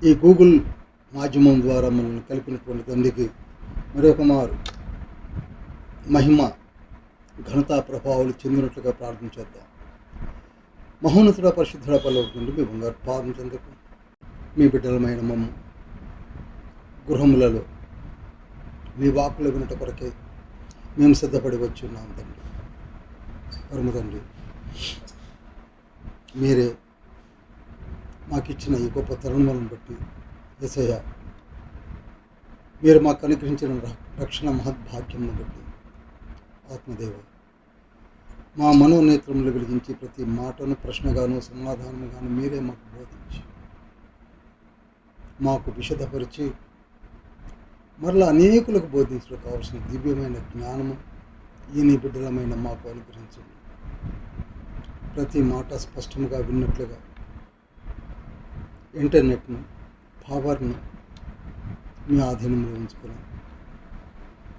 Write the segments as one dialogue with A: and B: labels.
A: ఈ గూగుల్ మాధ్యమం ద్వారా మనల్ని కలిపినటువంటి తండ్రికి మరొక మారు మహిమ ఘనతా ప్రభావాలు చెందినట్లుగా ప్రార్థన చేద్దాం. మహోన్నతుడ పరిశుద్ధుడ పలువుతుండి మీ బంగారు పాదం చెందకు మీ బిడ్డలమైన మమ్మ గృహములలో మీ వాక్కులు వినట కొరకే మేము సిద్ధపడి వచ్చున్నాం తండ్రి. పరమ తండ్రి, మీరే మాకిచ్చిన ఈ గొప్ప తరుణములను బట్టి యేసయ్య, మీరు మాకు అనుగ్రహించిన రక్షణ మహద్భాగ్యమును బట్టి ఆత్మదేవ, మా మనోనేత్రములు వెలిగించి ప్రతి మాటను ప్రశ్నగాను సమాధానముగాను మీరే మాకు బోధించి మాకు విశదపరిచి మరలా అనేకులకు బోధించడం కావాల్సిన దివ్యమైన జ్ఞానము ఈ నీ బిడ్డలమైన మాకు అనుగ్రహించండి. ప్రతి మాట స్పష్టంగా విన్నట్లుగా ఇంటర్నెట్ను పవర్ను మీ ఆధీనంలో ఉంచుకొని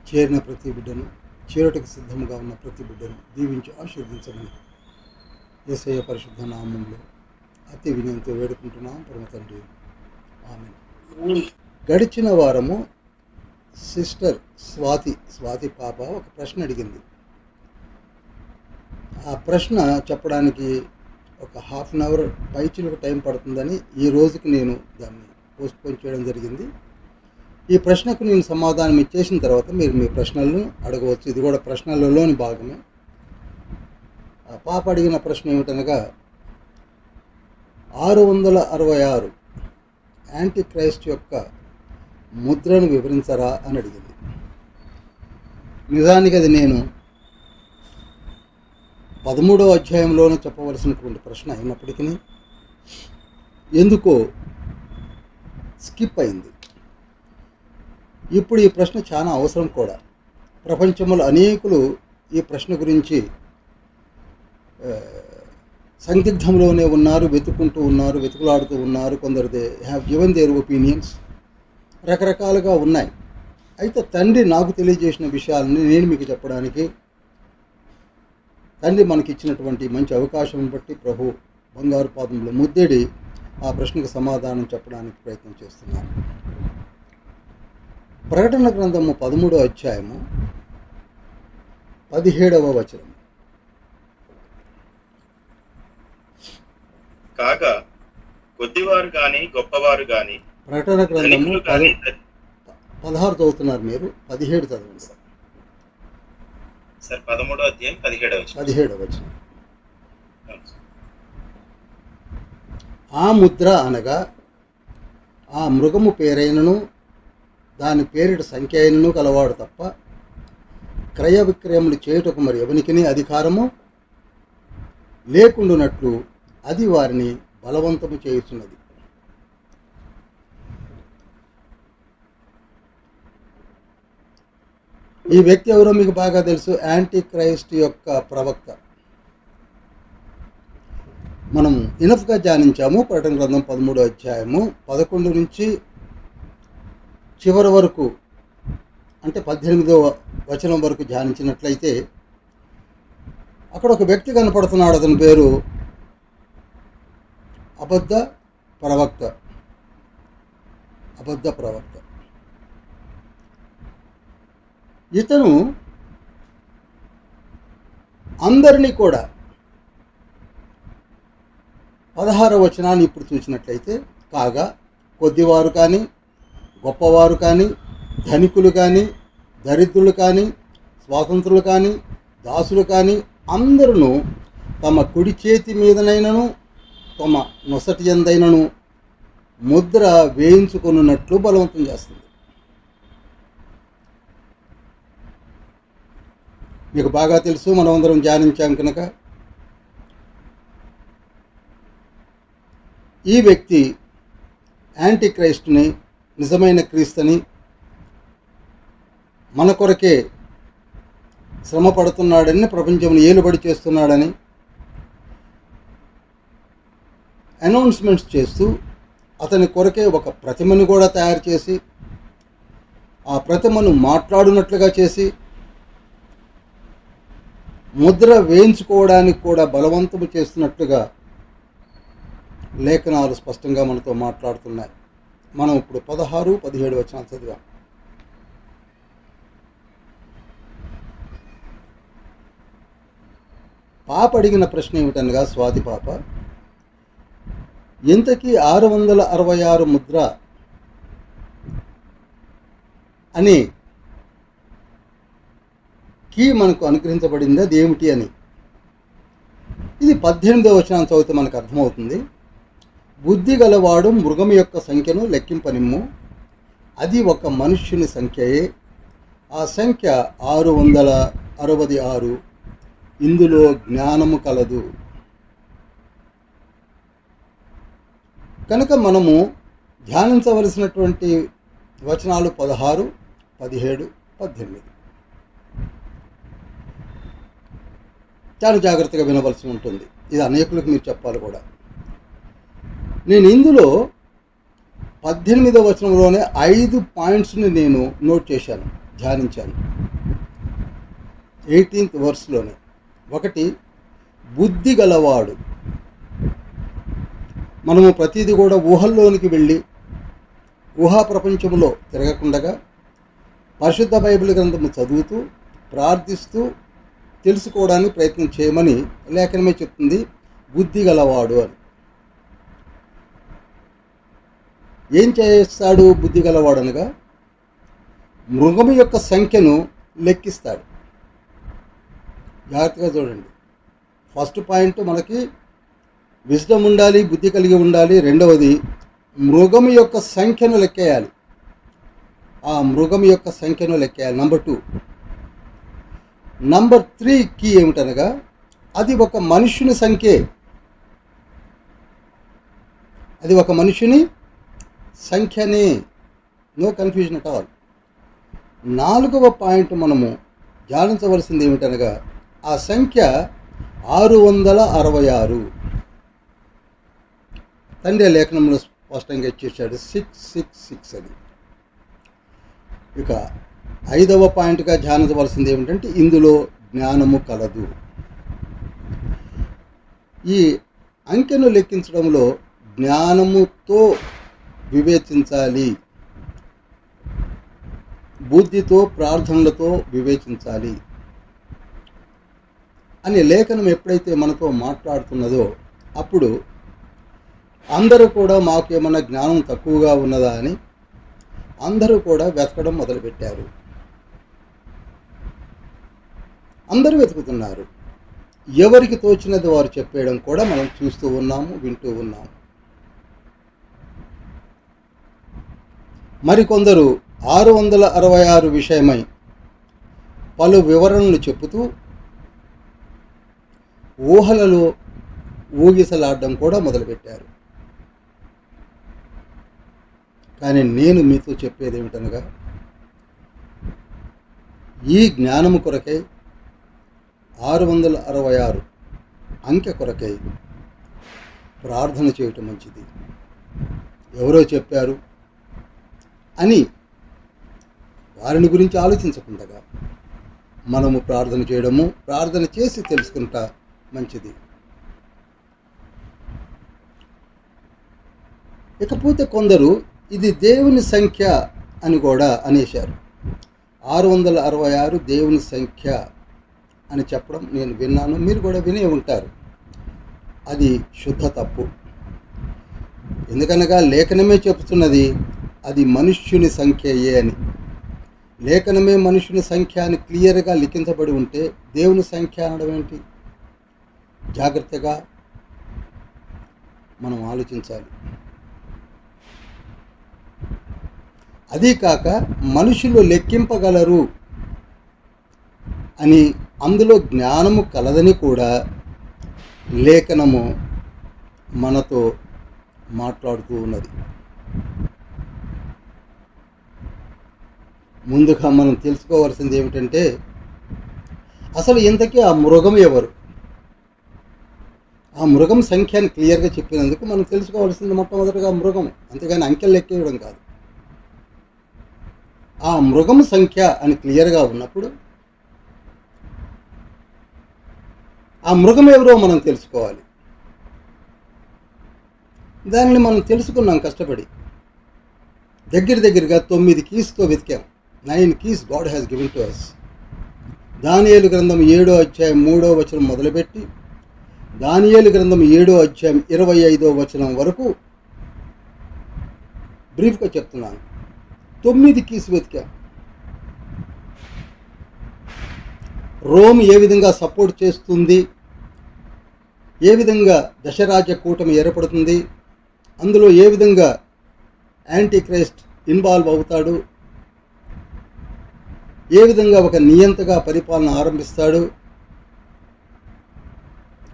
A: చేరిన ప్రతి బిడ్డను, చేరుటకు సిద్ధంగా ఉన్న ప్రతి బిడ్డను దీవించి ఆశీర్వదించమని యేసయ్య పరిశుద్ధ నామంలో అతి వినయంతో వేడుకుంటున్నాం పరమ తండ్రి. ఆమేన్. గడిచిన వారము సిస్టర్ స్వాతి పాప ఒక ప్రశ్న అడిగింది. ఆ ప్రశ్న చెప్పడానికి ఒక హాఫ్ అన్ అవర్ పైచిలకు టైం పడుతుందని ఈ రోజుకి నేను దాన్ని పోస్ట్పోన్ చేయడం జరిగింది. ఈ ప్రశ్నకు నేను సమాధానం ఇచ్చేసిన తర్వాత మీరు మీ ప్రశ్నలను అడగవచ్చు. ఇది కూడా ప్రశ్నలలోని భాగమే. ఆ పాప అడిగిన ప్రశ్న ఏమిటనగా 666 యాంటీ క్రైస్ట్ యొక్క ముద్రను వివరించరా అని అడిగింది. నిజానికి అది నేను 13వ అధ్యాయంలోనే చెప్పవలసినటువంటి ప్రశ్న అయినప్పటికీ ఎందుకో స్కిప్ అయింది. ఇప్పుడు ఈ ప్రశ్న చాలా అవసరం కూడా. ప్రపంచంలో అనేకులు ఈ ప్రశ్న గురించి సందిగ్ధంలోనే ఉన్నారు, వెతుక్కుంటూ ఉన్నారు, వెతుకులాడుతూ ఉన్నారు. కొందరు they have given there opinions, రకరకాలుగా ఉన్నాయి. అయితే తండ్రి నాకు తెలియజేసిన విషయాలని నేను మీకు చెప్పడానికి, తండ్రి మనకి ఇచ్చినటువంటి మంచి అవకాశం బట్టి ప్రభు బంగారు పాదంలో ముద్దెడి ఆ ప్రశ్నకు సమాధానం చెప్పడానికి ప్రయత్నం చేస్తున్నాను. ప్రకటన గ్రంథము 13వ అధ్యాయము 17వ వచనం.
B: కాగా కొద్దివారు గాని గొప్పవారు గాని.
A: ప్రకటన గ్రంథము 16 చదువుతున్నారు మీరు, 17 చదవండి
B: సార్. 13వ అధ్యాయం 17వ వచనం.
A: ఆ ముద్ర అనగా ఆ మృగము పేరైనను దాని పేరిట సంఖ్య అయినను కలవాడు తప్ప క్రయ విక్రయములు చేయుటకు మరి ఎవనికిని అధికారము లేకుండునట్లు అది వారిని బలవంతము చేయుచున్నది. ఈ వ్యక్తి ఎవరో మీకు బాగా తెలుసు, యాంటీ క్రైస్ట్ యొక్క ప్రవక్త. మనం ఇనఫ్గా ధ్యానించాము. ప్రకటన గ్రంథం 13వ అధ్యాయము 11 నుంచి చివరి వరకు, అంటే 18వ వచనం వరకు ధ్యానించినట్లయితే అక్కడ ఒక వ్యక్తి కనపడుతున్నాడు. అతని పేరు అబద్ధ ప్రవక్త. ఇతను అందరినీ కూడా 16వ వచనాన్ని ఇప్పుడు చూసినట్లయితే, కాగా కొద్దివారు కానీ గొప్పవారు కానీ ధనికులు కానీ దరిద్రులు కానీ స్వాతంత్రులు కానీ దాసులు కానీ అందరూ తమ కుడి చేతి మీదనైనను తమ నొసటి యందైనను ముద్ర వేయించుకొనున్నట్లు బలవంతం చేస్తుంది. మీకు బాగా తెలుసు, మనమందరం ధ్యానించాం కనుక. ఈ వ్యక్తి యాంటీ క్రైస్ట్ని, నిజమైన క్రీస్తుని, మన కొరకే శ్రమ పడుతున్నాడని, ప్రపంచంలో ఏలుబడి చేస్తున్నాడని అనౌన్స్మెంట్స్ చేస్తూ అతని కొరకే ఒక ప్రతిమను కూడా తయారు చేసి ఆ ప్రతిమను మాట్లాడునట్లుగా చేసి ముద్ర వేయించుకోవడానికి కూడా బలవంతము చేస్తున్నట్లుగా లేఖనాలు స్పష్టంగా మనతో మాట్లాడుతున్నాయి. మనం ఇప్పుడు 16, 17 వచనాలు చదివాం. పాప అడిగిన ప్రశ్న ఏమిటనగా, స్వాతి పాప, ఇంతకీ 666 ముద్ర అని కీ మనకు అనుగ్రహించబడింది, అది ఏమిటి అని. ఇది 18వ వచనం చదివితే మనకు అర్థమవుతుంది. బుద్ధి గలవాడు మృగం యొక్క సంఖ్యను లెక్కింపనిమ్ము, అది ఒక మనుష్యుని సంఖ్యయే, ఆ సంఖ్య 666, ఇందులో జ్ఞానము కలదు. కనుక మనము ధ్యానించవలసినటువంటి వచనాలు 16, 17, 18. చాలా జాగ్రత్తగా వినవలసి ఉంటుంది. ఇది అనేకులకు మీరు చెప్పాలి కూడా. నేను ఇందులో 18వ వచనంలోనే 5 పాయింట్స్ని నేను నోట్ చేశాను, ధ్యానించాను. 18th వర్స్లోనే. 1, బుద్ధి గలవాడు. మనము ప్రతిదీ కూడా ఊహల్లోనికి వెళ్ళి ఊహా ప్రపంచంలో తిరగకుండగా పరిశుద్ధ బైబిల్ గ్రంథము చదువుతూ ప్రార్థిస్తూ తెలుసుకోవడానికి ప్రయత్నం చేయమని లేఖనమే చెప్తుంది. బుద్ధి గలవాడు అని. ఏం చేస్తాడు బుద్ధి గలవాడు అనగా, మృగము యొక్క సంఖ్యను లెక్కిస్తాడు. జాగ్రత్తగా చూడండి. ఫస్ట్ పాయింట్ మనకి విజ్డమ్ ఉండాలి, బుద్ధి కలిగి ఉండాలి. రెండవది, మృగము యొక్క సంఖ్యను లెక్కేయాలి. ఆ మృగం యొక్క సంఖ్యను లెక్కేయాలి. నంబర్ 2. నంబర్ 3 కీ ఏమిటనగా, అది ఒక మనుష్యుని సంఖ్యే. అది ఒక మనుషుని సంఖ్యనే. No confusion at all. 4వ పాయింట్ మనము ధ్యానించవలసింది ఏమిటనగా, ఆ సంఖ్య 666. తండ్రి లేఖనంలో స్పష్టంగా ఇచ్చేసాడు 666 అని. ఇక 5వ పాయింట్గా ధ్యానించవలసింది ఏమిటంటే, ఇందులో జ్ఞానము కలదు. ఈ అంకెను లెక్కించడంలో జ్ఞానముతో వివేచించాలి, బుద్ధితో ప్రార్థనలతో వివేచించాలి అనే లేఖనం ఎప్పుడైతే మనతో మాట్లాడుతున్నదో, అప్పుడు అందరూ కూడా మాకు ఏమన్నా జ్ఞానం తక్కువగా ఉన్నదా అని అందరూ కూడా వెతకడం మొదలుపెట్టారు. అందరూ వెతుకుతున్నారు. ఎవరికి తోచినది వారు చెప్పేయడం కూడా మనం చూస్తూ ఉన్నాము, వింటూ ఉన్నాము. మరికొందరు 666 విషయమై పలు వివరణలు చెబుతూ ఊహలలో ఊగిసలాడడం కూడా మొదలుపెట్టారు. కానీ నేను మీతో చెప్పేది ఏమిటనగా, ఈ జ్ఞానము కొరకై 666 అంకె కొరకై ప్రార్థన చేయటం మంచిది. ఎవరో చెప్పారు అని వారిని గురించి ఆలోచించకుండా మనము ప్రార్థన చేయడము, ప్రార్థన చేసి తెలుసుకుంటా మంచిది. ఇకపోతే కొందరు ఇది దేవుని సంఖ్య అని కూడా అనేశారు. 666 దేవుని సంఖ్య అని చెప్పడం నేను విన్నాను, మీరు కూడా వినే ఉంటారు. అది శుద్ధ తప్పు. ఎందుకనగా లేఖనమే చెప్తున్నది అది మనుష్యుని సంఖ్యయే అని. లేఖనమే మనుష్యుని సంఖ్య అని క్లియర్గా లిఖించబడి ఉంటే దేవుని సంఖ్య అనడం ఏంటి? జాగ్రత్తగా మనం ఆలోచించాలి. అదీ కాక మనుషులు లెక్కింపగలరు అని, అందులో జ్ఞానము కలదని కూడా లేఖనము మనతో మాట్లాడుతూ ఉన్నది. ముందుగా మనం తెలుసుకోవాల్సింది ఏమిటంటే, అసలు ఇంతకీ ఆ మృగం ఎవరు? ఆ మృగం సంఖ్యని క్లియర్గా చెప్పినందుకు మనం తెలుసుకోవాల్సింది మొట్టమొదటిగా మృగం, అంతేగాని అంకెలు లెక్కేయడం కాదు. ఆ మృగం సంఖ్య అని క్లియర్గా ఉన్నప్పుడు ఆ మృగం ఎవరో మనం తెలుసుకోవాలి. దానిని మనం తెలుసుకున్నాం కష్టపడి. దగ్గరగా 9 కీస్తో వెతికాం. 9 keys God has given to us. దానియేలు గ్రంథం 7వ అధ్యాయం 3వ వచనం మొదలుపెట్టి దానియేలు గ్రంథం 7వ అధ్యాయం 25వ వచనం వరకు బ్రీఫ్గా చెప్తున్నాను. 9 keys వెతికాం. రోమ్ ఏ విధంగా సపోర్ట్ చేస్తుంది, ఏ విధంగా దశరాజ్య కూటమి ఏర్పడుతుంది, అందులో ఏ విధంగా యాంటీ క్రైస్ట్ ఇన్వాల్వ్ అవుతాడు, ఏ విధంగా ఒక నియంతగా పరిపాలన ఆరంభిస్తాడు,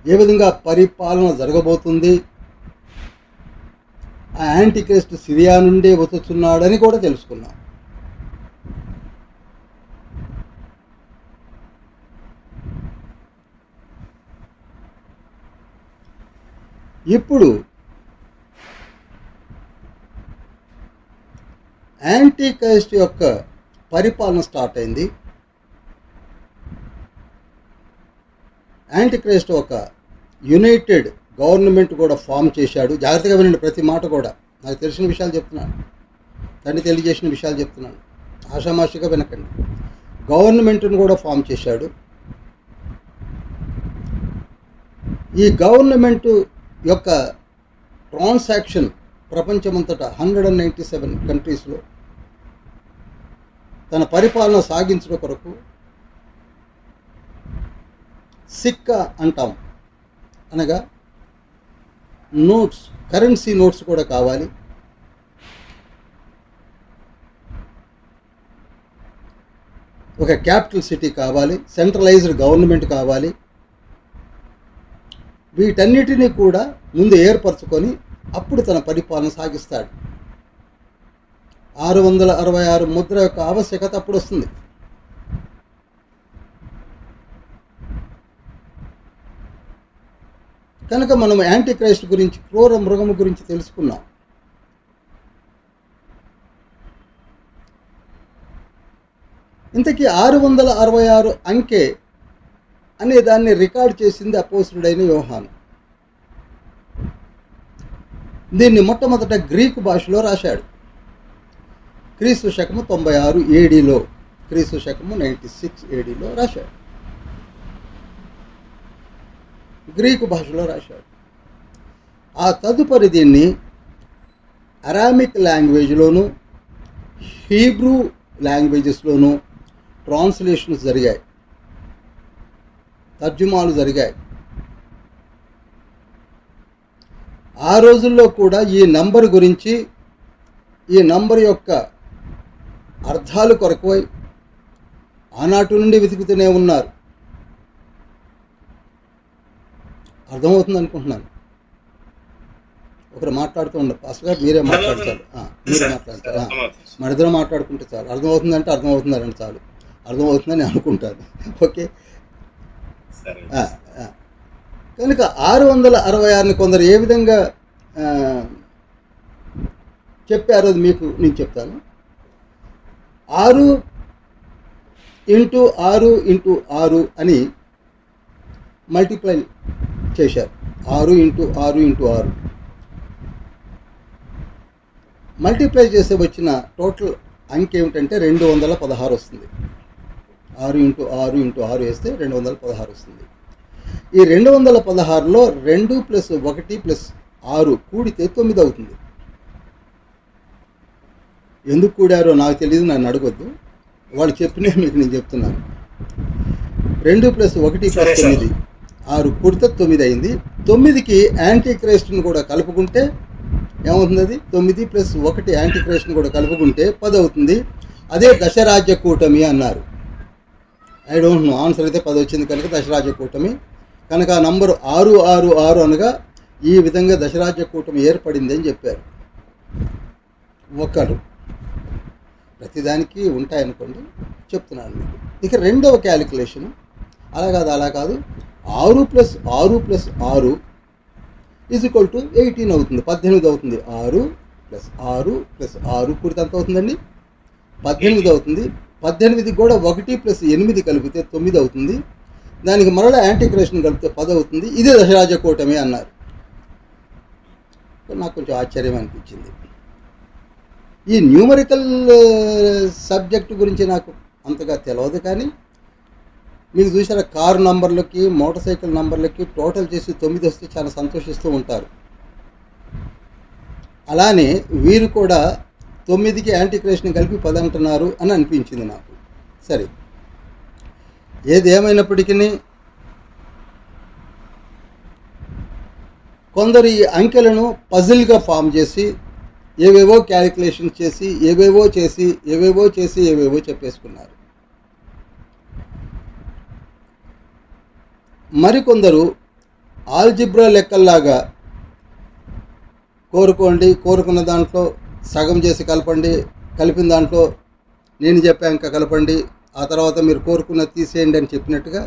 A: ఏ విధంగా పరిపాలన జరగబోతుంది, ఆ యాంటీ క్రైస్ట్ సిరియా నుండే వస్తున్నాడని కూడా తెలుసుకున్నాం. ఇప్పుడు యాంటీ క్రైస్ట్ యొక్క పరిపాలన స్టార్ట్ అయింది. యాంటీ క్రైస్ట్ ఒక యునైటెడ్ గవర్నమెంట్ కూడా ఫామ్ చేశాడు. జాగ్రత్తగా వినండి, ప్రతి మాట కూడా నాకు తెలిసిన విషయాలు చెప్తున్నాను, తండ్రి తెలియజేసిన విషయాలు చెప్తున్నాను, ఆషామాషిగా వినకండి. గవర్నమెంట్ను కూడా ఫామ్ చేశాడు. ఈ గవర్నమెంట్ యొక్క ట్రాన్సాక్షన్ ప్రపంచమంతటా 197 కంట్రీస్లో తన పరిపాలన సాగించడం కొరకు సిక్కా అంటాం, అనగా నోట్స్, కరెన్సీ నోట్స్ కూడా కావాలి. ఒక క్యాపిటల్ సిటీ కావాలి, సెంట్రలైజ్డ్ గవర్నమెంట్ కావాలి. వీటన్నిటినీ కూడా ముందు ఏర్పరచుకొని అప్పుడు తన పరిపాలన సాగిస్తాడు. 666 ముద్ర యొక్క ఆవశ్యకత అప్పుడు వస్తుంది. కనుక మనం యాంటీ క్రైస్ట్ గురించి, క్రూర మృగము గురించి తెలుసుకున్నాం. ఇంతకీ 666 అంకె అనే దాన్ని రికార్డ్ చేసింది అపోస్తలుడైన యోహాను. దీన్ని మొట్టమొదట గ్రీకు భాషలో రాశాడు. క్రీస్తు శకము 96 ADలో, క్రీస్తు శకము 96 ADలో రాశాడు. గ్రీకు భాషలో రాశాడు. ఆ తదుపరి దీన్ని అరామిక్ లాంగ్వేజ్లోను, హీబ్రూ లాంగ్వేజెస్లోను ట్రాన్స్లేషన్స్ జరిగాయి, తర్జుమాలు జరిగాయి. ఆ రోజుల్లో కూడా ఈ నంబర్ గురించి, ఈ నంబర్ యొక్క అర్థాలు కొరకువై ఆనాటి నుండి వెతుకుతూనే ఉన్నారు. అర్థమవుతుంది అనుకుంటున్నాను. ఒకరు మాట్లాడుతూ ఉండరు, పాస్టర్ గారు మీరే మాట్లాడతారు, మీరే మాట్లాడతారు, మన ఇద్దరు మాట్లాడుకుంటే చాలు. అర్థమవుతుందంటే అర్థమవుతుందంటే చాలు, అర్థమవుతుందని అనుకుంటారు. ఓకే. కనుక 666ని కొందరు ఏ విధంగా చెప్పారో మీకు నేను చెప్తాను. 6 × 6 × 6 అని మల్టిప్లై చేశారు. 6 × 6 × 6 మల్టిప్లై చేసే వచ్చిన టోటల్ అంకె ఏమిటంటే 216 వస్తుంది. 6 × 6 × 6 వేస్తే 216 వస్తుంది. ఈ 216లో 2 + 1 + 6 కూడితే 9 అవుతుంది. ఎందుకు కూడారో నాకు తెలియదు, నన్ను అడగొద్దు, వాళ్ళు చెప్పినే మీకు నేను చెప్తున్నాను. 2 + 1 + 9 6 కూడితే 9 అయింది. 9కి యాంటీ క్రైస్ట్ని కూడా కలుపుకుంటే ఏమవుతుంది? అది 9 + 1 యాంటీ క్రైస్ట్ని కూడా కలుపుకుంటే 10 అవుతుంది. అదే దశరాజ్య కూటమి అన్నారు. ఐ డోంట్ నో, ఆన్సర్ అయితే 10 వచ్చింది కనుక దశరాజ్య కూటమి. కనుక ఆ నంబరు 666 అనగా ఈ విధంగా దశరాజ్య కూటమి ఏర్పడింది అని చెప్పారు. ఒకరు ప్రతిదానికి ఉంటాయనుకోండి, చెప్తున్నాను మీకు. ఇక రెండవ క్యాలిక్యులేషను అలా కాదు, 6 + 6 + 6 = 18 అవుతుంది, 18 అవుతుంది. 6 + 6 + 6 కూడితే ఎంత అవుతుందండి? 18 అవుతుంది. 18కి కూడా 1 + 8 కలిపితే 9 అవుతుంది. దానికి మరలా యాంటీ క్రైస్ట్ని కలిపితే 10 అవుతుంది. ఇదే దశరాజ్య కూటమి అన్నారు. నాకు కొంచెం ఆశ్చర్యం అనిపించింది. ఈ న్యూమరికల్ సబ్జెక్ట్ గురించి నాకు అంతగా తెలియదు, కానీ మీకు చూసారా కారు నంబర్లకి మోటార్ సైకిల్ నంబర్లకి టోటల్ చేసి 9 వస్తే చాలా సంతోషిస్తూ ఉంటారు. అలానే వీరు కూడా 9కి యాంటీక్రైస్ట్ని కలిపి 10 అంటున్నారు అని అనిపించింది నాకు. సరే, ఏది ఏమైనప్పటికీ కొందరు ఈ అంకెలను పజిల్గా ఫామ్ చేసి ఏవేవో క్యాలిక్యులేషన్ చేసి ఏవేవో చెప్పేసుకున్నారు. మరికొందరు ఆల్జిబ్రా లెక్కల్లాగా కోరుకున్న దాంట్లో సగం చేసి కలపండి, కలిపిన దాంట్లో నేను చెప్పాక కలపండి, ఆ తర్వాత మీరు కోరుకున్న తీసేయండి అని చెప్పినట్టుగా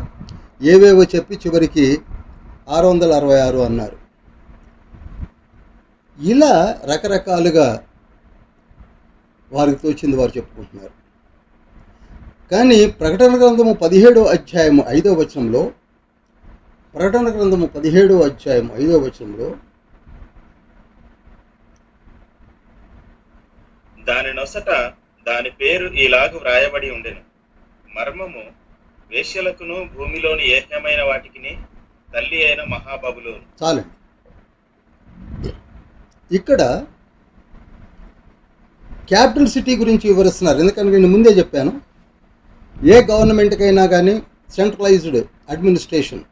A: ఏవేవో చెప్పి చివరికి 666 అన్నారు. ఇలా రకరకాలుగా వారికి తోచింది వారు చెప్పుకుంటున్నారు. కానీ ప్రకటన గ్రంథము 17వ అధ్యాయము 5వ వచనంలో
B: దాని నొసట దాని పేరు ఇలాగ వ్రాయబడి ఉండెను, మర్మము వేశ్యలకును భూమిలోని ఏహ్యమైన వాటికిని తల్లి అయిన మహాబబులోను.
A: చాలండి. ఇక్కడ క్యాపిటల్ సిటీ గురించి వివరిస్తున్నారు. ఎందుకంటే నేను ముందే చెప్పాను, ఏ గవర్నమెంట్కైనా కానీ సెంట్రలైజ్డ్ అడ్మినిస్ట్రేషన్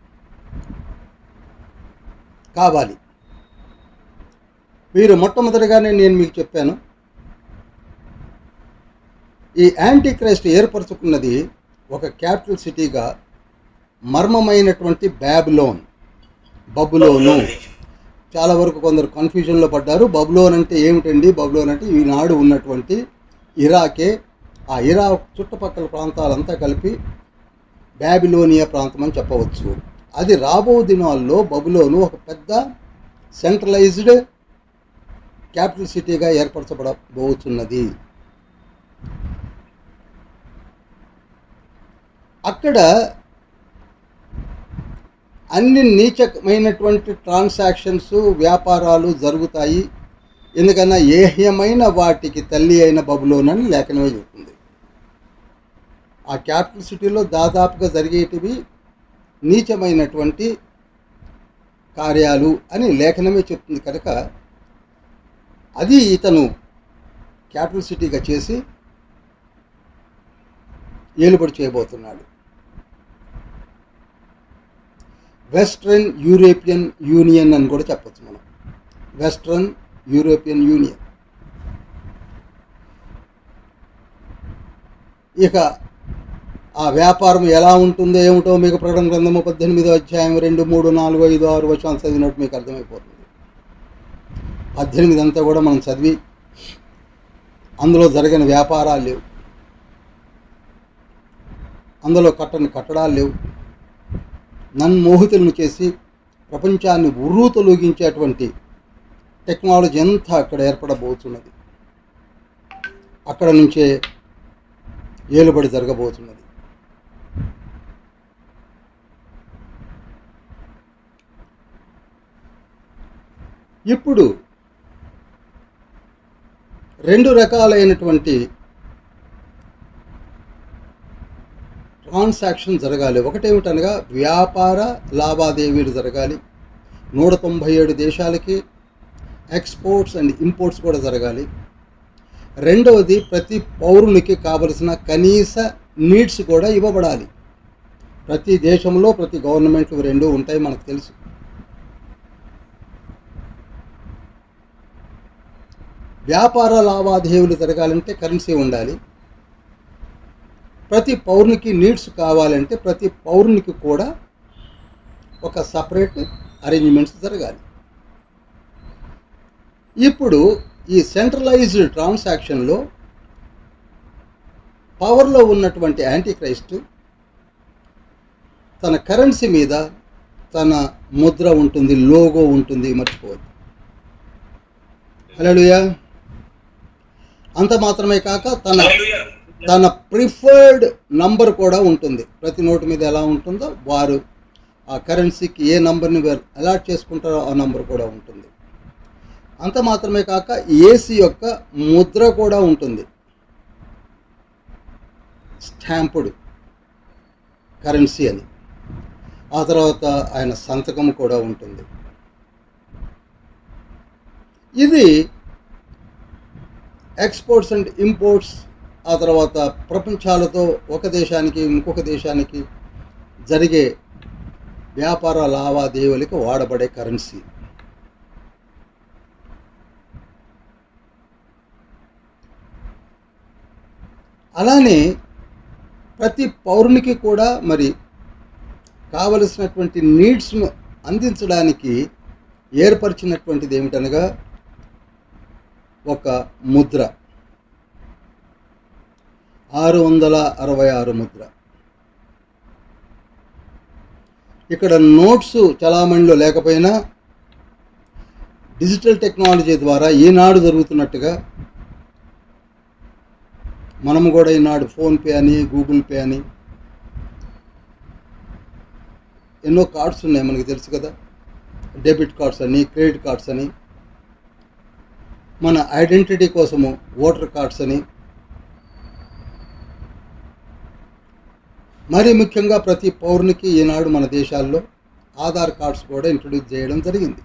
A: కావాలి. మీరు మొట్టమొదటిగానే నేను మీకు చెప్పాను, ఈ యాంటీక్రైస్ట్ ఏర్పరచుకున్నది ఒక క్యాపిటల్ సిటీగా మర్మమైనటువంటి బబులోను. చాలా వరకు కొందరు కన్ఫ్యూజన్లో పడ్డారు. బబులోన్ అంటే ఏమిటండి? బబులోన్ అంటే ఈనాడు ఉన్నటువంటి ఇరాకే, ఆ ఇరాక్ చుట్టుపక్కల ప్రాంతాలంతా కలిపి బాబిలోనియా ప్రాంతం అని చెప్పవచ్చు. అది రాబో దినాల్లో బబులోను ఒక పెద్ద సెంట్రలైజ్డ్ క్యాపిటల్ సిటీగా ఏర్పరచబడబోతున్నది. అక్కడ అన్ని నీచమైనటువంటి ట్రాన్సాక్షన్స్, వ్యాపారాలు జరుగుతాయి. ఎందుకన్నా ఏహ్యమైన వాటికి తల్లి అయిన బబులోన్ అని లేఖనమే చెప్తుంది. ఆ క్యాపిటల్ సిటీలో దాదాపుగా జరిగేటివి నీచమైనటువంటి కార్యాలు అని లేఖనమే చెప్తుంది. కనుక అది ఇతను క్యాపిటల్ సిటీగా చేసి ఏలుబడి చేయబోతున్నాడు. వెస్ట్రన్ యూరోపియన్ యూనియన్ అని కూడా చెప్పచ్చు మనం. Western European union. ఇక ఆ వ్యాపారం ఎలా ఉంటుందో ఏమిటో మీకు ప్రకటన గ్రంథము 18వ అధ్యాయం 2, 3, 4, 5, 6 వచనాలు చదివినట్టు మీకు అర్థమైపోతుంది. 18 అంతా కూడా మనం చదివి అందులో జరిగిన వ్యాపారాలు లేవు, అందులో కట్టని కట్టడాలు లేవు, నన్మోహితులను చేసి ప్రపంచాన్ని ఉర్రూతలూగించేటువంటి టెక్నాలజీ అంతా అక్కడ ఏర్పడబోతున్నది. అక్కడ నుంచే ఏలుబడి జరగబోతున్నది. ఇప్పుడు 2 రకాలైనటువంటి ట్రాన్సాక్షన్ జరగాలి. ఒకటేమిటనగా వ్యాపార లావాదేవీలు జరగాలి. 197 దేశాలకి ఎక్స్పోర్ట్స్ అండ్ ఇంపోర్ట్స్ కూడా జరగాలి. రెండవది ప్రతి పౌరునికి కావలసిన కనీస నీడ్స్ కూడా ఇవ్వబడాలి. ప్రతి దేశంలో ప్రతి గవర్నమెంట్లు 2 ఉంటాయి, మనకు తెలుసు. వ్యాపార లావాదేవీలు జరగాలంటే కరెన్సీ ఉండాలి. ప్రతి పౌరునికి నీడ్స్ కావాలంటే ప్రతి పౌరునికి కూడా ఒక సపరేట్ అరేంజ్మెంట్స్ జరగాలి. ఇప్పుడు ఈ సెంట్రలైజ్డ్ ట్రాన్సాక్షన్లో పవర్లో ఉన్నటువంటి యాంటీక్రైస్ట్ తన కరెన్సీ మీద తన ముద్ర ఉంటుంది, లోగో ఉంటుంది, మర్చిపోవద్దు. హల్లెలూయా. అంత మాత్రమే కాక తన ప్రిఫర్డ్ నంబర్ కూడా ఉంటుంది. ప్రతి నోటు మీద ఎలా ఉంటుందో వారు ఆ కరెన్సీకి ఏ నంబర్ని అలాట్ చేసుకుంటారో ఆ నంబర్ కూడా ఉంటుంది. అంత మాత్రమే కాక ఏసీ యొక్క ముద్ర కూడా ఉంటుంది, స్టాంపుడ్ కరెన్సీ అని. ఆ తర్వాత ఆయన సంతకం కూడా ఉంటుంది. ఇది ఎక్స్పోర్ట్స్ అండ్ ఇంపోర్ట్స్, ఆ తర్వాత ప్రపంచాలతో ఒక దేశానికి ఇంకొక దేశానికి జరిగే వ్యాపార లావాదేవీలకు వాడబడే కరెన్సీ. అలానే ప్రతి పౌరునికి కూడా మరి కావలసినటువంటి నీడ్స్ను అందించడానికి ఏర్పరిచినటువంటిది ఏమిటనగా ఒక ముద్ర, 666 ముద్ర. ఇక్కడ నోట్స్ చలామణిలో లేకపోయినా డిజిటల్ టెక్నాలజీ ద్వారా ఈనాడు జరుగుతున్నట్టుగా మనము కూడా ఈనాడు ఫోన్పే అని, గూగుల్ పే అని ఎన్నో కార్డ్స్ ఉన్నాయి, మనకి తెలుసు కదా. డెబిట్ కార్డ్స్ అని, క్రెడిట్ కార్డ్స్ అని, మన ఐడెంటిటీ కోసము ఓటర్ కార్డ్స్ అని, మరీ ముఖ్యంగా ప్రతి పౌరునికి ఈనాడు మన దేశాల్లో ఆధార్ కార్డ్స్ కూడా ఇంట్రడ్యూస్ చేయడం జరిగింది.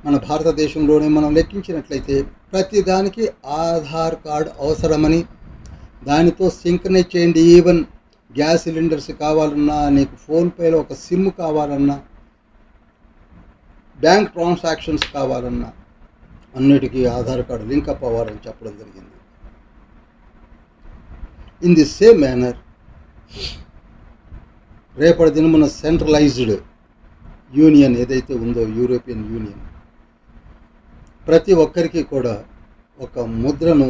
A: మన భారతదేశంలోనే మనం లెక్కించినట్లయితే ప్రతిదానికి ఆధార్ కార్డ్ అవసరమని, దానితో సింక్రనైజ్ చేయండి. ఈవెన్ గ్యాస్ సిలిండర్స్ కావాలన్నా, నీకు ఫోన్పేలో ఒక సిమ్ కావాలన్నా, బ్యాంక్ ట్రాన్సాక్షన్స్ కావాలన్నా అన్నిటికీ ఆధార్ కార్డు లింకప్ అవ్వాలని చెప్పడం జరిగింది. ఇన్ ది సేమ్ మేనర్ రేపటి దినమున సెంట్రలైజ్డ్ యూనియన్ ఏదైతే ఉందో, యూరోపియన్ యూనియన్, ప్రతి ఒక్కరికి కూడా ఒక ముద్రను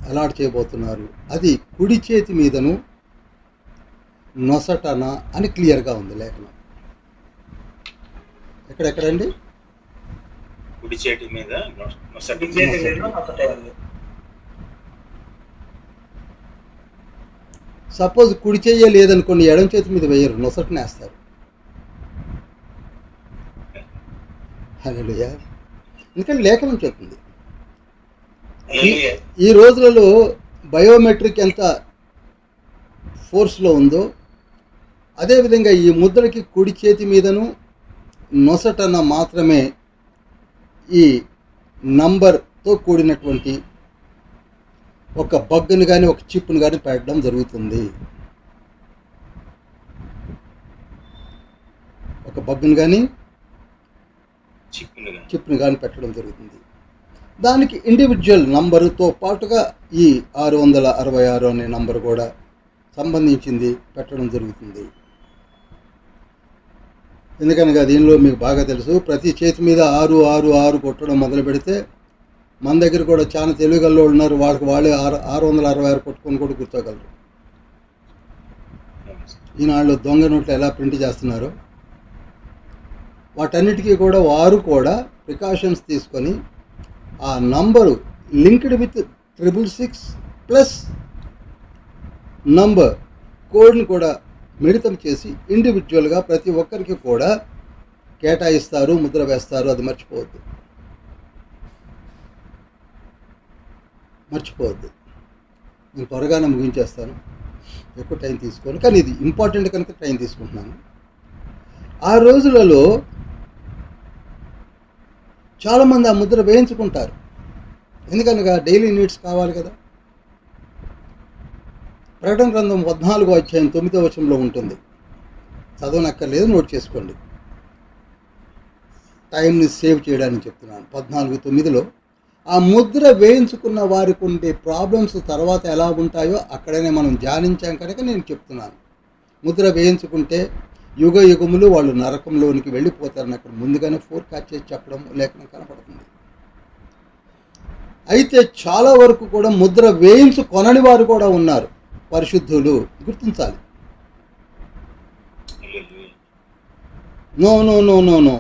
A: అలాట్ చేయబోతున్నారు. అది కుడి చేతి మీదను నొసటన అని క్లియర్గా ఉంది లేఖనం. ఎక్కడెక్కడండి?
B: కుడి చేతి మీద నొసటి.
A: సపోజ్ కుడి చెయ్య లేదనుకోండి, ఎడం చేతి మీద వేయరు, నొసటన వేస్తారు. హల్లెలూయా. ఎందుకంటే లేఖనం చెప్తుంది. ఈ రోజులలో బయోమెట్రిక్ ఎంత ఫోర్స్లో ఉందో, అదేవిధంగా ఈ ముద్రకి కుడి చేతి మీదను నొసటన మాత్రమే ఈ నంబర్తో కూడినటువంటి ఒక బగ్గును కానీ ఒక చిప్ను కానీ పెట్టడం జరుగుతుంది. ఒక బగ్గును కానీ చిప్ను కానీ పెట్టడం జరుగుతుంది. దానికి ఇండివిజువల్ నంబరుతో పాటుగా ఈ 666 అనే నంబర్ కూడా సంబంధించింది పెట్టడం జరుగుతుంది. ఎందుకనగా దీనిలో మీకు బాగా తెలుసు, ప్రతి చేతి మీద 666 కొట్టడం మొదలు పెడితే మన దగ్గర కూడా చాలా తెలుగులో ఉన్నారు, వాళ్ళే 666 కొట్టుకొని కూడా కూర్చోగలరు. ఈనాళ్ళు దొంగ నోట్లు ఎలా ప్రింట్ చేస్తున్నారో వాటన్నిటికీ కూడా వారు కూడా ప్రికాషన్స్ తీసుకొని ఆ number linked with 666 plus number కోడ్ని కూడా మిళితం చేసి ఇండివిజువల్గా ప్రతి ఒక్కరికి కూడా కేటాయిస్తారు, ముద్ర వేస్తారు. అది మర్చిపోవద్దు. నేను త్వరగానే ముగించేస్తాను, ఎక్కువ టైం తీసుకోను, కానీ ఇది ఇంపార్టెంట్ కనుక టైం తీసుకుంటున్నాను. ఆ రోజులలో చాలామంది ఆ ముద్ర వేయించుకుంటారు, ఎందుకనగా డైలీ నీడ్స్ కావాలి కదా. ప్రకటన గ్రంథం 14వ అధ్యాయం 9వ వచనంలో ఉంటుంది, చదవనక్కర్లేదు, నోట్ చేసుకోండి, టైంని సేవ్ చేయడానికి చెప్తున్నాను. 14:9లో ఆ ముద్ర వేయించుకున్న వారికి ఉండే ప్రాబ్లమ్స్ తర్వాత ఎలా ఉంటాయో అక్కడనే మనం ధ్యానించాం కనుక నేను చెప్తున్నాను. ముద్ర వేయించుకుంటే యుగ యుగములు వాళ్ళు నరకంలోనికి వెళ్ళిపోతారని అక్కడ ముందుగానే ఫోర్కాస్ట్ చేసి చెప్పడం లేఖనం కనపడుతుంది. అయితే చాలా వరకు కూడా ముద్ర వేయించుకొనని వారు కూడా ఉన్నారు, పరిశుద్ధులు, గుర్తించాలి. No no no no no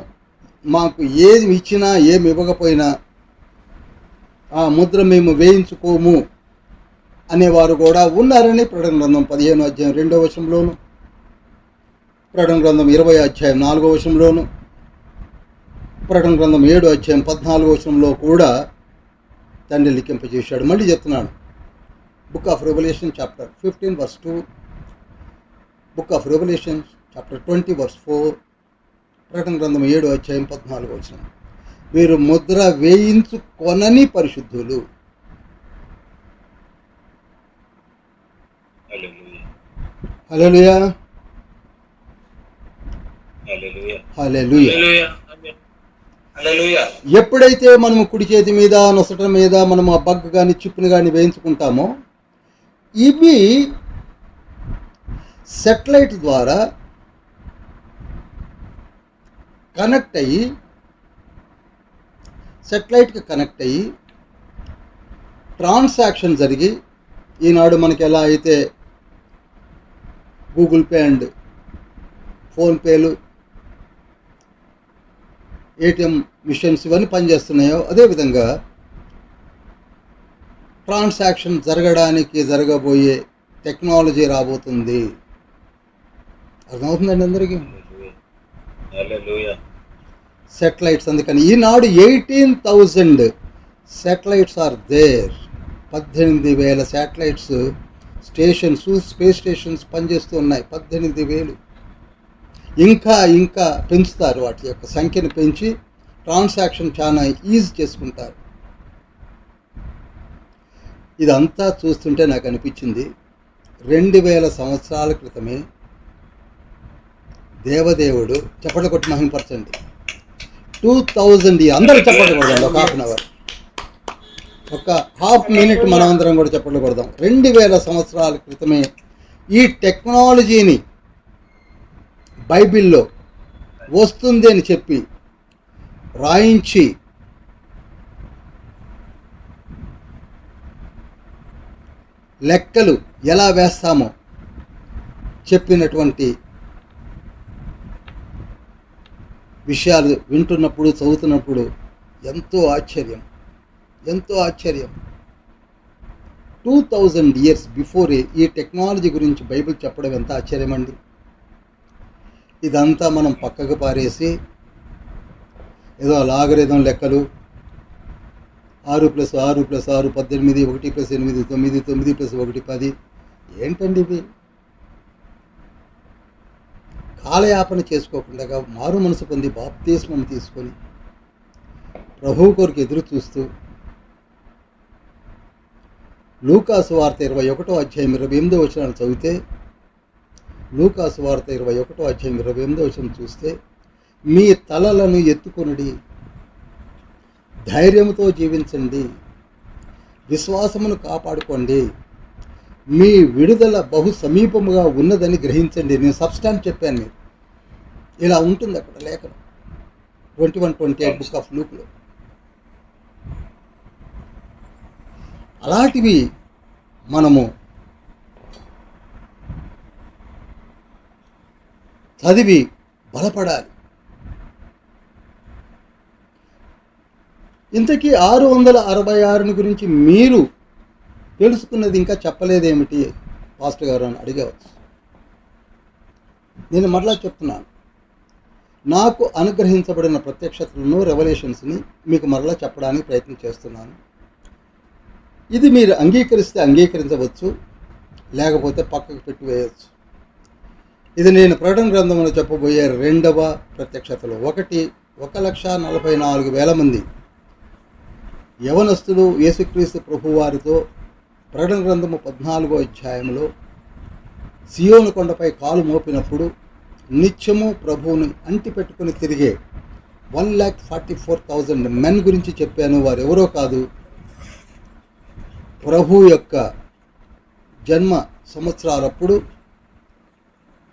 A: మాకు ఏది ఇచ్చినా ఏమి ఇవ్వకపోయినా ఆ ముద్ర మేము వేయించుకోము అనేవారు కూడా ఉన్నారని ప్రకటన గ్రంథం 15వ అధ్యాయం 2వ వచనంలోను, ప్రకటన గ్రంథం 20వ అధ్యాయం 4వ వచనంలోను, ప్రకటన గ్రంథం 7 అధ్యాయం 14 వచనంలో కూడా తండ్రి లిఖింపజేశాడు. మళ్ళీ చెప్తున్నాను, book of revolution chapter 15 verse 2, book of revolution chapter 20 verse 4, ప్రకటన గ్రంథం 7 అధ్యాయం 14 వచనం. వీరు ముద్ర వేయించుకొనని పరిశుద్ధులు. హల్లెలూయా, హల్లెలూయా. ఎప్పుడైతే మనము కుడి చేతి మీద నొసట మీద మనము ఆ బగ్ కానీ చిప్పును కానీ వేయించుకుంటామో, ఇవి సెటిలైట్ ద్వారా కనెక్ట్ అయ్యి, సెటిలైట్కి కనెక్ట్ అయ్యి ట్రాన్సాక్షన్ జరిగి, ఈనాడు మనకి ఎలా అయితే గూగుల్ పే అండ్ ఫోన్పేలు, ఏటీఎం మిషన్స్ ఇవన్నీ పనిచేస్తున్నాయో, అదేవిధంగా ట్రాన్సాక్షన్ జరగబోయే టెక్నాలజీ రాబోతుంది. అర్థమవుతుందండి అందరికీ? సెటిలైట్స్, అందుకని ఈనాడు 18,000 satellites are there. 18,000 satellites stations, space stations పనిచేస్తూ ఉన్నాయి. 18,000. ఇంకా పెంచుతారు, వాటి యొక్క సంఖ్యను పెంచి ట్రాన్సాక్షన్ చాలా ఈజీ చేసుకుంటారు. ఇదంతా చూస్తుంటే నాకు అనిపించింది, 2000 సంవత్సరాల క్రితమే దేవదేవుడు, చప్పట్లు కొట్టి మహిమపరచండి, 2000, అందరూ చప్పట్లు కొడదాం, ఒక హాఫ్ అన్ అవర్, ఒక హాఫ్ మినిట్ మనం అందరం కూడా చప్పట్లు కొడదాం. 2000 సంవత్సరాల క్రితమే ఈ టెక్నాలజీని బైబిల్లో వస్తుంది అని చెప్పి రాయించి లెక్కలు ఎలా వేస్తామో చెప్పినటువంటి విషయాలు వింటున్నప్పుడు, చదువుతున్నప్పుడు ఎంతో ఆశ్చర్యం. 2000 years బిఫోరే ఈ టెక్నాలజీ గురించి బైబిల్ చెప్పడం ఎంత ఆశ్చర్యం అండి. ఇదంతా మనం పక్కకు పారేసి ఏదో లాగరిథం లెక్కలు, 6 + 6 + 6 18, 1 + 8 9, 9 + 1 10. ఏంటండి ఇవి? కాలయాపన చేసుకోకుండా మారు మనసు పొంది బాప్తిస్మం తీసుకొని ప్రభువు కొరకు ఎదురు చూస్తూ, లూకాసు వార్త 21 అధ్యాయం 28 వచనాలు చదివితే, లూకాసు వార్త 21 అధ్యాయం 28 వచనం చూస్తే, మీ తలలను ఎత్తుకొనుడి, ధైర్యంతో జీవించండి, విశ్వాసమును కాపాడుకోండి, మీ విడుదల బహు సమీపముగా ఉన్నదని గ్రహించండి. నేను సబ్స్టాన్స్ చెప్పాను, మీరు ఇలా ఉంటుంది అక్కడ లేఖనం 21-28 బుక్ ఆఫ్ లూక్లో. అలాంటివి మనము చదివి బలపడాలి. ఇంతకీ 666 గురించి మీరు తెలుసుకున్నది ఇంకా చెప్పలేదేమిటి పాస్టర్ గారు అని అడిగవచ్చు. నేను మరలా చెప్తున్నాను, నాకు అనుగ్రహించబడిన ప్రత్యక్షతలను, రెవల్యూషన్స్ని మీకు మరలా చెప్పడానికి ప్రయత్నం చేస్తున్నాను. ఇది మీరు అంగీకరిస్తే అంగీకరించవచ్చు, లేకపోతే పక్కకు పెట్టివేయవచ్చు. ఇది నేను ప్రకటన గ్రంథంలో చెప్పబోయే 2వ ప్రత్యక్షతలు. 1,44,000 మంది యవనస్తులు యేసుక్రీస్తు ప్రభువారితో ప్రకటన గ్రంథము 14వ అధ్యాయంలో సియోను కొండపై కాలు మోపినప్పుడు నిత్యము ప్రభువుని అంటి పెట్టుకుని తిరిగే 1,44,000 మెన్ గురించి చెప్పాను. వారు ఎవరో కాదు, ప్రభు యొక్క జన్మ సంవత్సరాలప్పుడు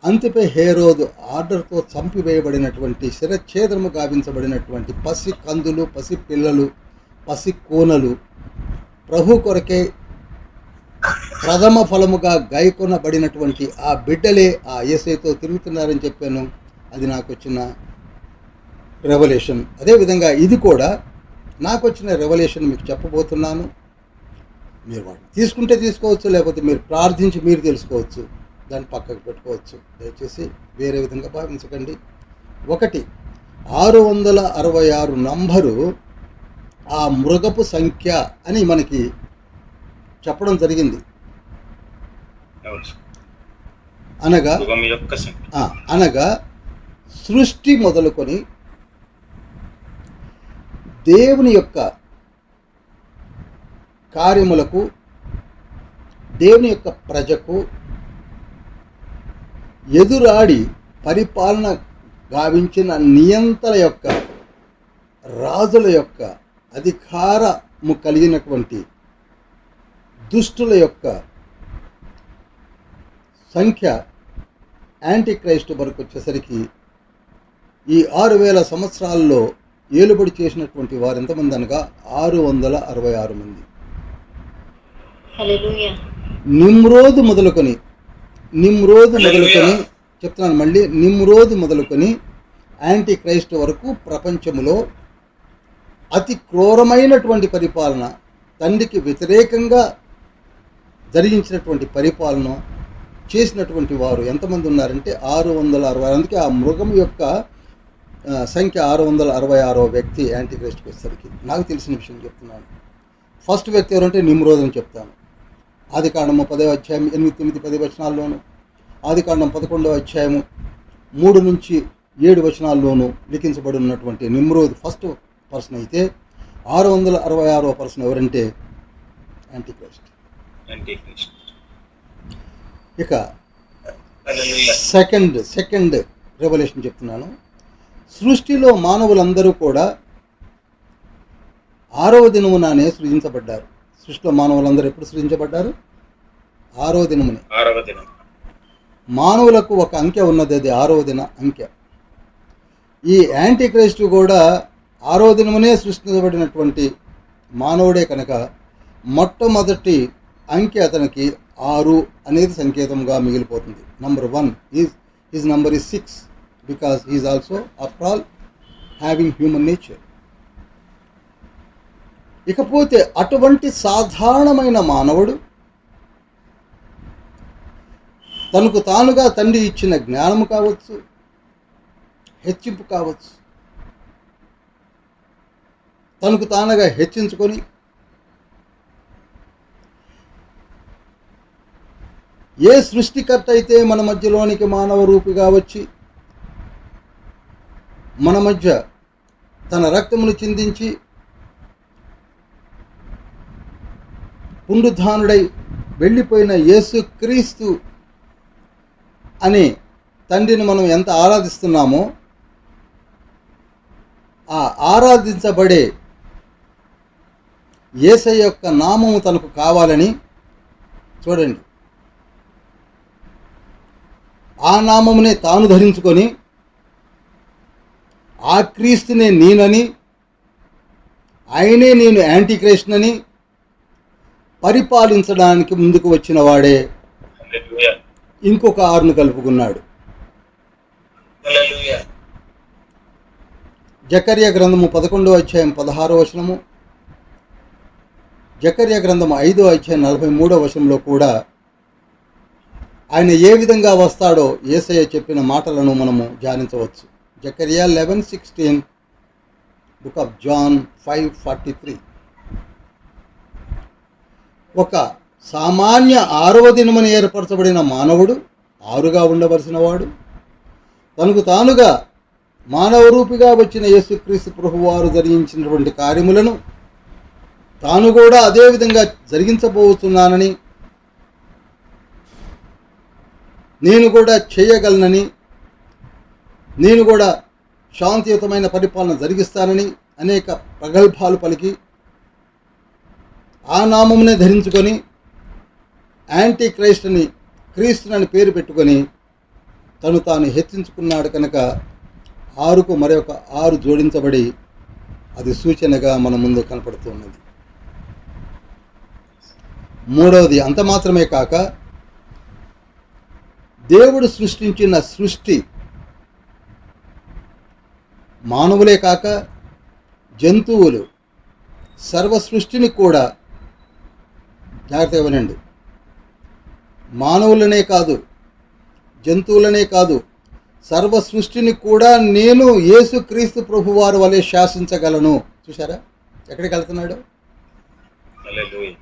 A: అంతిపై హేరోదు ఆర్డర్తో చంపివేయబడినటువంటి, శిరఛేదము గావించబడినటువంటి పసి కందులు, పసి పిల్లలు, పసి కోనలు ప్రభు కొరకే ప్రథమ ఫలముగా గాయకొనబడినటువంటి ఆ బిడ్డలే ఆ యేసుతో తిరుగుతున్నారని చెప్పాను. అది నాకు వచ్చిన రెవల్యూషన్. అదేవిధంగా ఇది కూడా నాకు వచ్చిన రెవల్యూషన్ మీకు చెప్పబోతున్నాను. మీరు వాటిని తీసుకుంటే తీసుకోవచ్చు, లేకపోతే మీరు ప్రార్థించి మీరు తెలుసుకోవచ్చు, దాన్ని పక్కకు పెట్టుకోవచ్చు. దయచేసి వేరే విధంగా భావించకండి. 1 666 నంబరు ఆ మృగపు సంఖ్య అని మనకి చెప్పడం జరిగింది. అనగా అనగా సృష్టి మొదలుకొని దేవుని యొక్క కార్యములకు, దేవుని యొక్క ప్రజకు ఎదురాడి పరిపాలన గావించిన నియంతల యొక్క, రాజుల యొక్క, అధికారము కలిగినటువంటి దుష్టుల యొక్క సంఖ్య యాంటీ క్రైస్ట్ వరకు వచ్చేసరికి ఈ 6000 సంవత్సరాల్లో ఏలుబడి చేసినటువంటి వారు ఎంతమంది అనగా 666 మంది. నిమ్రోదు మొదలుకొని చెప్తున్నాను మళ్ళీ, నిమ్రోదు మొదలుకొని యాంటీ క్రైస్ట్ వరకు ప్రపంచంలో అతి క్రూరమైనటువంటి పరిపాలన, తండ్రికి వ్యతిరేకంగా జరిగించినటువంటి పరిపాలన చేసినటువంటి వారు ఎంతమంది ఉన్నారంటే 666. అందుకే ఆ మృగం యొక్క సంఖ్య 666వ వ్యక్తి యాంటీ క్రైస్ట్కి వచ్చేసరికి. నాకు తెలిసిన విషయం చెప్తున్నాను. ఫస్ట్ వ్యక్తి ఎవరంటే నిమ్రోద్ అని చెప్తాను. ఆదికాండము 10వ అధ్యాయం 8, 9, 10 వచనాల్లోను, ఆదికాండం 11వ అధ్యాయము 3 నుంచి 7 వచనాల్లోనూ లిఖించబడి ఉన్నటువంటి నిమ్రోద్ ఫస్ట్ పర్సన్ అయితే 666వ పర్సన్ ఎవరంటే యాంటీ క్రైస్ట్. ఇక సెకండ్ రెవల్యూషన్ చెప్తున్నాను. సృష్టిలో మానవులందరూ కూడా 6వ దినమునే సృజించబడ్డారు. సృష్టిలో మానవులందరూ ఎప్పుడు సృజించబడ్డారు? 6వ దినమునే. మానవులకు ఒక అంకె ఉన్నది, అది 6వ దిన అంకె. ఈ యాంటీ క్రైస్ట్ కూడా 6వ దినమునే సృష్టించబడినటువంటి మానవుడే కనుక మొట్టమొదటి అంకె అతనికి 6 అనేది సంకేతంగా మిగిలిపోతుంది. Number 1 his number is 6 because he is also after all having human nature. ఇకపోతే అటువంటి సాధారణమైన మానవుడు తనకు తానుగా తండ్రి ఇచ్చిన జ్ఞానము కావచ్చు, హెచ్చింపు కావచ్చు, తనకు తానుగా హెచ్చించుకొని ఏ సృష్టికర్త అయితే మన మధ్యలోనికి మానవ రూపిగా వచ్చి మన మధ్య తన రక్తమును చిందించి పునరుద్ధానుడై వెళ్ళిపోయిన యేసు క్రీస్తు అనే తండ్రిని మనం ఎంత ఆరాధిస్తున్నామో, ఆ ఆరాధించబడే యేసయ్య యొక్క నామము తనకు కావాలని చూడండి, ఆ నామమునే తాను ధరించుకొని ఆ క్రీస్తునే నేనని, ఆయనే నేను యాంటీ క్రైస్ట్నని పరిపాలించడానికి ముందుకు వచ్చిన వాడే ఇంకొక 6ను కలుపుకున్నాడు. జకర్యా గ్రంథము 11వ అధ్యాయం 16వ వచనము, జకర్యా గ్రంథము 5వ అధ్యాయం 43వ వచనంలో కూడా ఆయన ఏ విధంగా వస్తాడో యేసయ్య చెప్పిన మాటలను మనము ధ్యానించవచ్చు. జకర్యా 11:16, బుక్ ఆఫ్ జాన్ 5:43. ఒక సామాన్య 6వ దినమున ఏర్పరచబడిన మానవుడు, 6గా ఉండవలసిన వాడు, తనకు తానుగా మానవ రూపిగా వచ్చిన యేసుక్రీస్తు ప్రభువారు జరిగించినటువంటి కార్యములను తాను కూడా అదే విధంగా జరిగించబోతున్నానని, నేను కూడా చేయగలనని, నేను కూడా శాంతియుతమైన పరిపాలన జరిగిస్తానని అనేక ప్రగల్భాలు పలికి ఆ నామమునే ధరించుకొని యాంటీ క్రైస్ట్ని, క్రీస్తుని పేరు పెట్టుకొని తను తాను హెచ్చించుకున్నాడు కనుక 6కు మరొక 6 జోడించబడి అది సూచనగా మన ముందు కనపడుతున్నది. మూడవది, అంత మాత్రమే కాక దేవుడు సృష్టించిన సృష్టి మానవులే కాక జంతువులు, సర్వ సృష్టిని కూడా జాగ్రత్తగా వినండి, మానవులనే కాదు, జంతువులనే కాదు, సర్వ సృష్టిని కూడా నేను యేసుక్రీస్తు ప్రభువారి వలె శాసించగలను. చూసారా ఎక్కడికి వెళ్తున్నాడు?
B: హల్లెలూయా.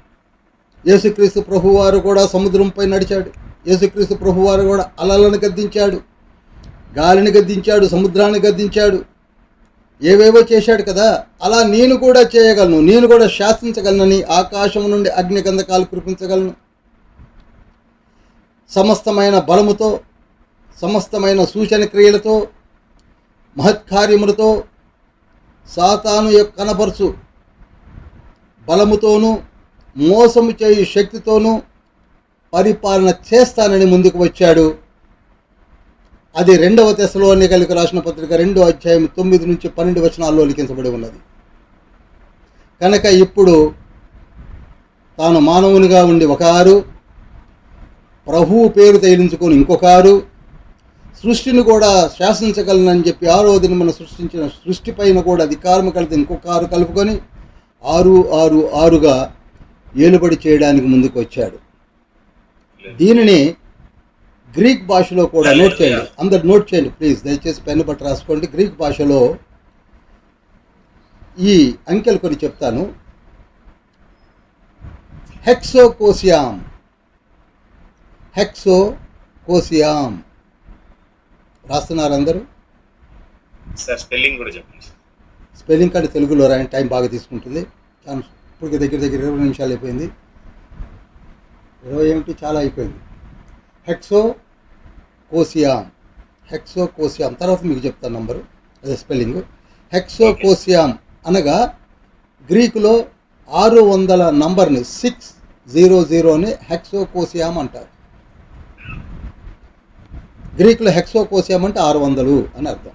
A: యేసుక్రీస్తు ప్రభువారు కూడా సముద్రంపై నడిచాడు. యేసుక్రీస్తు ప్రభువారు కూడా అలలను గద్దించాడు, గాలిని గద్దించాడు, సముద్రాన్ని గద్దించాడు, ఏవేవో చేశాడు కదా. అలా నేను కూడా చేయగలను, నేను కూడా శాసించగలనని, ఆకాశం నుండి అగ్ని గంధకాలు కురిపించగలను. సమస్తమైన బలముతో, సమస్తమైన సూచన క్రియలతో, మహత్కార్యములతో, సాతాను యొక్క కనపరుచు బలముతోనూ, మోసము చేయు శక్తితోనూ పరిపాలన చేస్తానని ముందుకు వచ్చాడు. అది 2వ తెస్సలోనికైలకు రాసిన పత్రిక 2వ అధ్యాయం 9 నుంచి 12 వచనాల్లో లిఖించబడి ఉన్నది. కనుక ఇప్పుడు తాను మానవునిగా ఉండి ఒకరు, ప్రభువు పేరు తైలించుకొని ఇంకొకరు, సృష్టిని కూడా శాసించగలనని చెప్పి 6వ దినమున సృష్టించిన సృష్టి పైన కూడా అధికారం కలిసి ఇంకొకరు కలుపుకొని 666గా ఏలుబడి చేయడానికి ముందుకు వచ్చాడు. దీనిని గ్రీక్ భాషలో కూడా నోట్ చేయండి, అందరు నోట్ చేయండి ప్లీజ్, దయచేసి పెన్ను పట్టు రాసుకోండి. గ్రీక్ భాషలో ఈ అంకెలు కొన్ని చెప్తాను. హెక్సోకోసియామ్, హెక్సోకోసియామ్ రాస్తున్నారు అందరూ?
B: సార్ స్పెల్లింగ్ కూడా చెప్పండి.
A: స్పెల్లింగ్ కానీ తెలుగులో రాయని, టైం బాగా తీసుకుంటుంది. ఇప్పుడు దగ్గర 20 నిమిషాలు అయిపోయింది. 20 ఏమిటి, చాలా అయిపోయింది. హెక్సోకోసియామ్, హెక్సోకోసియామ్ తర్వాత మీకు చెప్తాను నంబరు, అదే స్పెల్లింగ్. హెక్సోకోసియామ్ అనగా గ్రీకులో 600 నంబర్ని 600ని హెక్సోకోసియామ్ అంటారు. గ్రీకులో హెక్సోకోసియామ్ అంటే 600 అని అర్థం.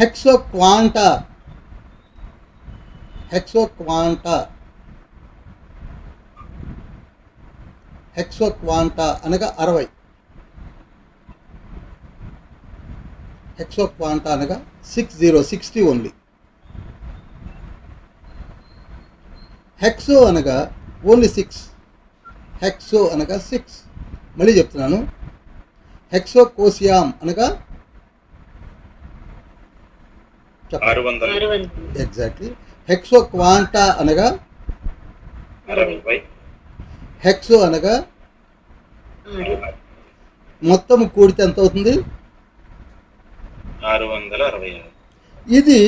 A: హెక్సోక్వాంటా, హెక్సోక్వాంటా, హెక్సోక్వాంటా అనగా 60. హెక్సోక్వాంటా అనగా 60 ఓన్లీ. హెక్సో అనగా ఓన్లీ 6, హెక్సో అనగా 6. మళ్ళీ చెప్తున్నాను, హెక్సోకోసియామ్ అనగా
B: 600.
A: ఎగ్జాక్ట్లీ. హెక్సోక్వాంటా అనగా
B: 60.
A: హెక్సో అనగా మొత్తం కూడితే ఎంత అవుతుంది?
B: 666.
A: ఇది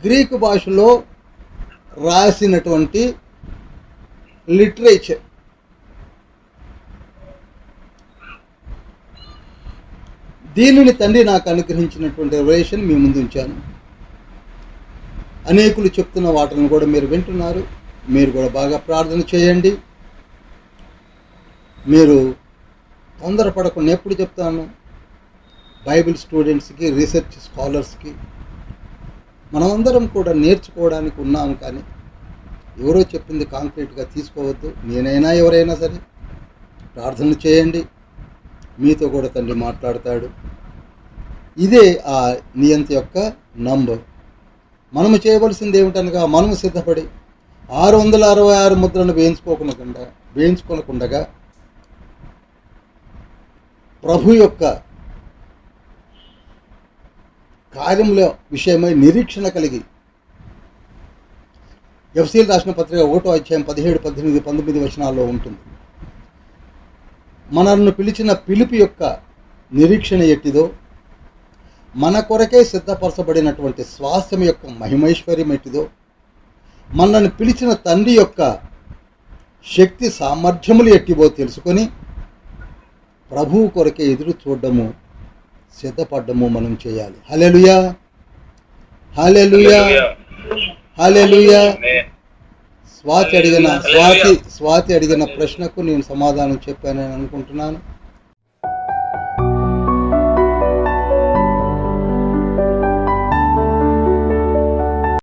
A: గ్రీకు భాషలో రాసినటువంటి లిటరేచర్. దీనిని తండ్రి నాకు అనుగ్రహించినటువంటి రెవల్యూషన్ మీ ముందు ఉంచాను. అనేకులు చెప్తున్న వాటిని కూడా మీరు వింటున్నారు. మీరు కూడా బాగా ప్రార్థన చేయండి. మీరు తొందరపడకుండా, ఎప్పుడు చెప్తాను, బైబిల్ స్టూడెంట్స్కి, రీసెర్చ్ స్కాలర్స్కి మనమందరం కూడా నేర్చుకోవడానికి ఉన్నాము. కానీ ఎవరో చెప్పింది కాంక్రీట్గా తీసుకోవద్దు. నేనైనా ఎవరైనా సరే ప్రార్థన చేయండి, మీతో కూడా తండ్రి మాట్లాడతాడు. ఇదే ఆ నియంత యొక్క నంబర్. మనము చేయవలసింది ఏమిటనగా, మనము సిద్ధపడి 666 ముద్రను వేయించుకోనకుండగా ప్రభు యొక్క కార్యముల విషయమై నిరీక్షణ కలిగి, ఎఫ్సీలు రాసిన పత్రిక 1వ అధ్యాయం 17, 18, 19 వచనాల్లో ఉంటుంది. మనల్ని పిలిచిన పిలుపు యొక్క నిరీక్షణ ఎట్టిదో, మన కొరకే సిద్ధపరచబడినటువంటి స్వాస్థ్యం యొక్క మహిమైశ్వర్యం ఎట్టిదో, మనల్ని పిలిచిన తండ్రి యొక్క శక్తి సామర్థ్యములు ఎట్టివో తెలుసుకొని ప్రభువు కొరకే ఎదురు చూడడము, సిద్ధపడ్డము మనం చేయాలి. హల్లెలూయా, హల్లెలూయా, హల్లెలూయా. స్వాతి అడిగిన ప్రశ్నకు నేను సమాధానం చెప్పానని అనుకుంటున్నాను.